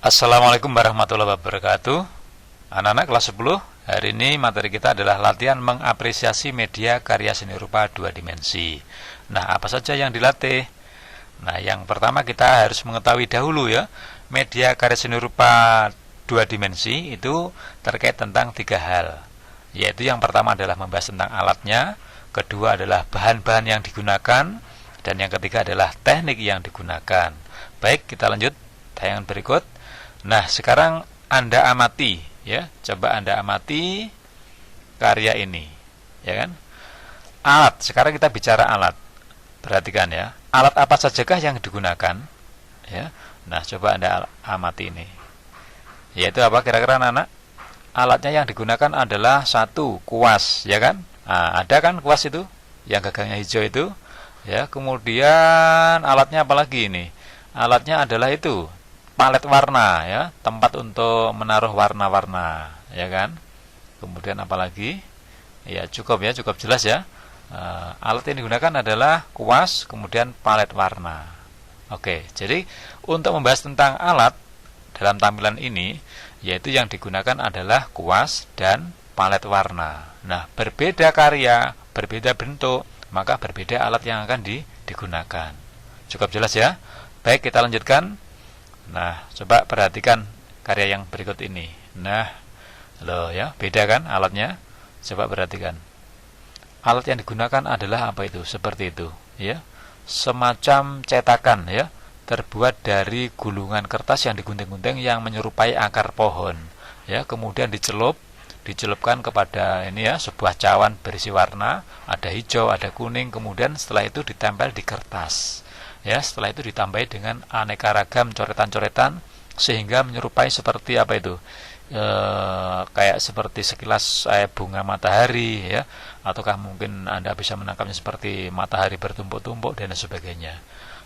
Assalamualaikum warahmatullahi wabarakatuh. Anak-anak kelas 10, hari ini materi kita adalah latihan mengapresiasi media karya seni rupa dua dimensi. Nah, apa saja yang dilatih? Nah, yang pertama kita harus mengetahui dahulu ya, media karya seni rupa dua dimensi itu terkait tentang tiga hal. Yaitu yang pertama adalah membahas tentang alatnya, kedua adalah bahan-bahan yang digunakan, dan yang ketiga adalah teknik yang digunakan. Baik, kita lanjut tayangan berikut. Nah, sekarang Anda amati ya, coba Anda amati karya ini, ya kan? Alat, sekarang kita bicara alat. Perhatikan ya, alat apa sajakah yang digunakan? Ya. Nah, coba Anda amati ini. Yaitu apa kira-kira anak-anak? Alatnya yang digunakan adalah satu, kuas, ya kan? Nah, ada kan kuas itu, yang gagangnya hijau itu, ya. Kemudian alatnya apa lagi ini? Alatnya adalah itu, palet warna ya, tempat untuk menaruh warna-warna, ya kan? Kemudian apalagi? Ya cukup ya, cukup jelas ya. Alat yang digunakan adalah kuas, kemudian palet warna. Oke, jadi untuk membahas tentang alat dalam tampilan ini, yaitu yang digunakan adalah kuas dan palet warna. Nah, berbeda karya, berbeda bentuk, maka berbeda alat yang akan digunakan. Cukup jelas ya. Baik, kita lanjutkan. Nah, coba perhatikan karya yang berikut ini. Nah, loh ya, beda kan alatnya? Coba perhatikan. Alat yang digunakan adalah apa itu? Seperti itu, ya. Semacam cetakan ya, terbuat dari gulungan kertas yang digunting-gunting yang menyerupai akar pohon. Ya, kemudian dicelupkan kepada ini ya, sebuah cawan berisi warna, ada hijau, ada kuning, kemudian setelah itu ditempel di kertas. Ya, setelah itu ditambahi dengan aneka ragam coretan-coretan sehingga menyerupai seperti apa itu, kayak seperti sekilas bunga matahari ya, ataukah mungkin Anda bisa menangkapnya seperti matahari bertumpuk-tumpuk dan sebagainya.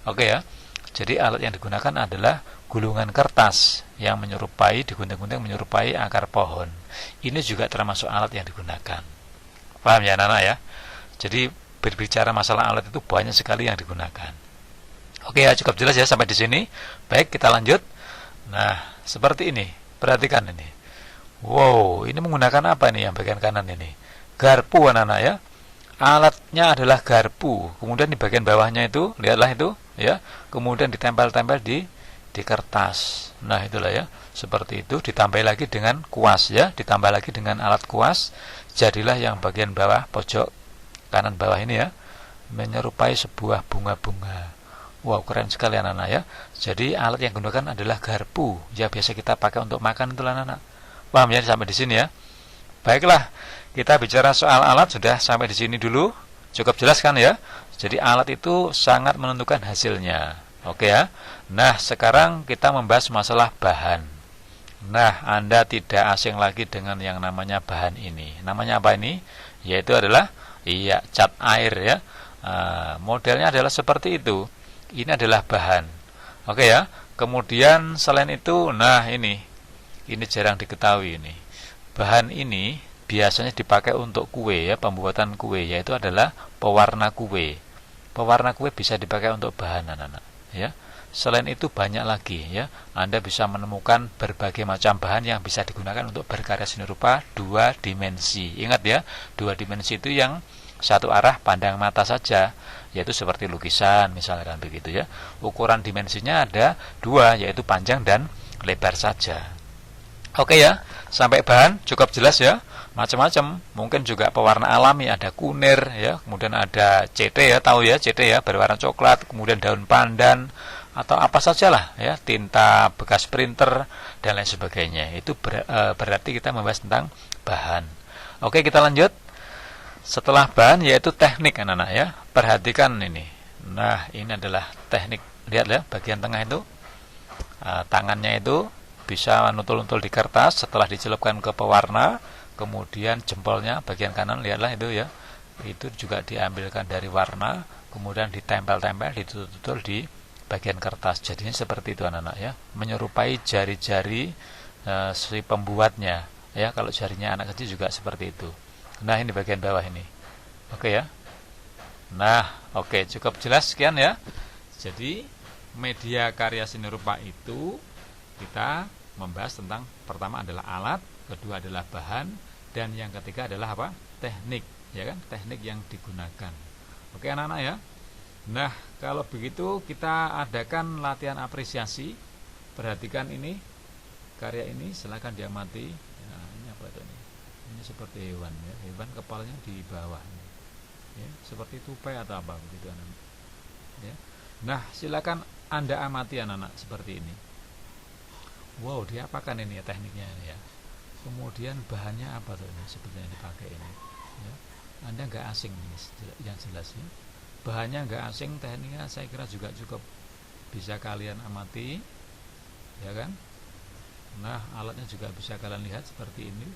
Oke ya, jadi alat yang digunakan adalah gulungan kertas yang menyerupai, digunting-gunting menyerupai akar pohon. Ini juga termasuk alat yang digunakan. Paham ya anak-anak ya? Jadi berbicara masalah alat itu banyak sekali yang digunakan. Oke ya, cukup jelas ya sampai di sini. Baik, kita lanjut. Nah, seperti ini. Perhatikan ini. Wow, ini menggunakan apa nih yang bagian kanan ini? Garpu anak-anak ya. Alatnya adalah garpu. Kemudian di bagian bawahnya itu, lihatlah itu ya. Kemudian ditempel-tempel di kertas. Nah, itulah ya. Seperti itu, ditambah lagi dengan kuas ya, ditambah lagi dengan alat kuas. Jadilah yang bagian bawah pojok kanan bawah ini ya, menyerupai sebuah bunga-bunga. Wow, keren sekali anak-anak ya. Jadi alat yang digunakan adalah garpu. Ya, biasa kita pakai untuk makan itu anak-anak. Paham ya sampai di sini ya? Baiklah, kita bicara soal alat sudah sampai di sini dulu. Cukup jelas kan ya? Jadi alat itu sangat menentukan hasilnya. Oke ya. Nah, sekarang kita membahas masalah bahan. Nah, Anda tidak asing lagi dengan yang namanya bahan ini. Namanya apa ini? Yaitu adalah cat air ya. Modelnya adalah seperti itu. Ini adalah bahan. Oke ya. Kemudian selain itu, nah ini jarang diketahui ini. Bahan ini biasanya dipakai untuk kue ya, pembuatan kue, yaitu adalah pewarna kue. Pewarna kue bisa dipakai untuk bahan anak-anak ya. Selain itu banyak lagi ya. Anda bisa menemukan berbagai macam bahan yang bisa digunakan untuk berkarya seni rupa dua dimensi. Ingat ya, dua dimensi itu yang satu arah pandang mata saja, yaitu seperti lukisan misalkan begitu ya. Ukuran dimensinya ada dua, yaitu panjang dan lebar saja. Oke ya, sampai bahan cukup jelas ya. Macam-macam, mungkin juga pewarna alami, ada kunir ya, kemudian ada CT ya, tahu ya CT ya, berwarna coklat, kemudian daun pandan atau apa sajalah ya, tinta bekas printer dan lain sebagainya. Itu berarti kita membahas tentang bahan. Oke, kita lanjut. Setelah bahan yaitu teknik anak-anak ya. Perhatikan ini. Nah, ini adalah teknik. Lihat ya, bagian tengah itu. Tangannya itu bisa nutul-nutul di kertas setelah dicelupkan ke pewarna. Kemudian jempolnya bagian kanan, lihatlah itu ya. Itu juga diambilkan dari warna, kemudian ditempel-tempel, ditutul-tutul di bagian kertas. Jadinya seperti itu anak-anak ya. Menyerupai jari-jari si pembuatnya ya. Kalau jarinya anak kecil juga seperti itu. Nah, ini bagian bawah ini. Oke ya. Nah, oke, cukup jelas sekian ya. Jadi media karya seni rupa itu kita membahas tentang pertama adalah alat, kedua adalah bahan, dan yang ketiga adalah apa? Teknik, ya kan? Teknik yang digunakan. Oke anak-anak ya. Nah, kalau begitu kita adakan latihan apresiasi. Perhatikan ini karya ini, silakan diamati. Nah, ini apa itu ini? Ini seperti hewan ya. Hewan kepalanya di bawah. Ya, seperti tupai atau apa begitu anak-anak. Ya. Nah, silakan Anda amati anak-anak seperti ini. Wow, diapakan ini ya tekniknya ini ya. Kemudian bahannya apa tuh ini seperti yang dipakai ini. Ya. Anda nggak asing ini yang jelas ya. Bahannya nggak asing, tekniknya saya kira juga cukup bisa kalian amati, ya kan? Nah, alatnya juga bisa kalian lihat seperti ini.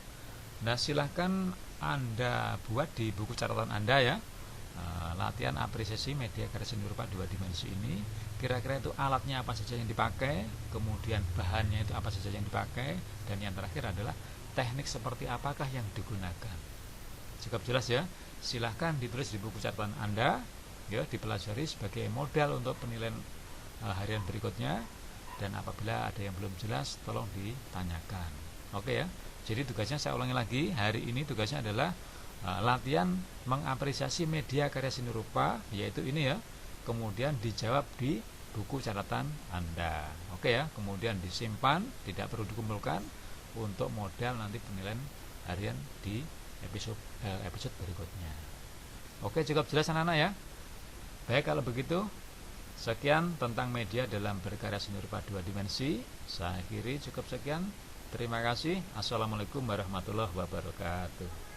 Nah, silahkan Anda buat di buku catatan Anda ya. Latihan apresiasi media karya seni rupa 2 dimensi ini, kira-kira itu alatnya apa saja yang dipakai, kemudian bahannya itu apa saja yang dipakai, dan yang terakhir adalah teknik seperti apakah yang digunakan. Cukup jelas ya. Silahkan ditulis di buku catatan Anda ya, dipelajari sebagai modal untuk penilaian harian berikutnya, dan apabila ada yang belum jelas tolong ditanyakan. Oke ya. Jadi tugasnya saya ulangi lagi, hari ini tugasnya adalah latihan mengapresiasi media karya seni rupa, yaitu ini ya. Kemudian dijawab di buku catatan Anda. Oke ya. Kemudian disimpan, tidak perlu dikumpulkan untuk modal nanti penilaian harian di episode berikutnya. Oke, cukup jelas anak-anak ya. Baik, kalau begitu sekian tentang media dalam berkarya seni rupa 2 dimensi. Saya akhiri cukup sekian. Terima kasih. Assalamualaikum warahmatullahi wabarakatuh.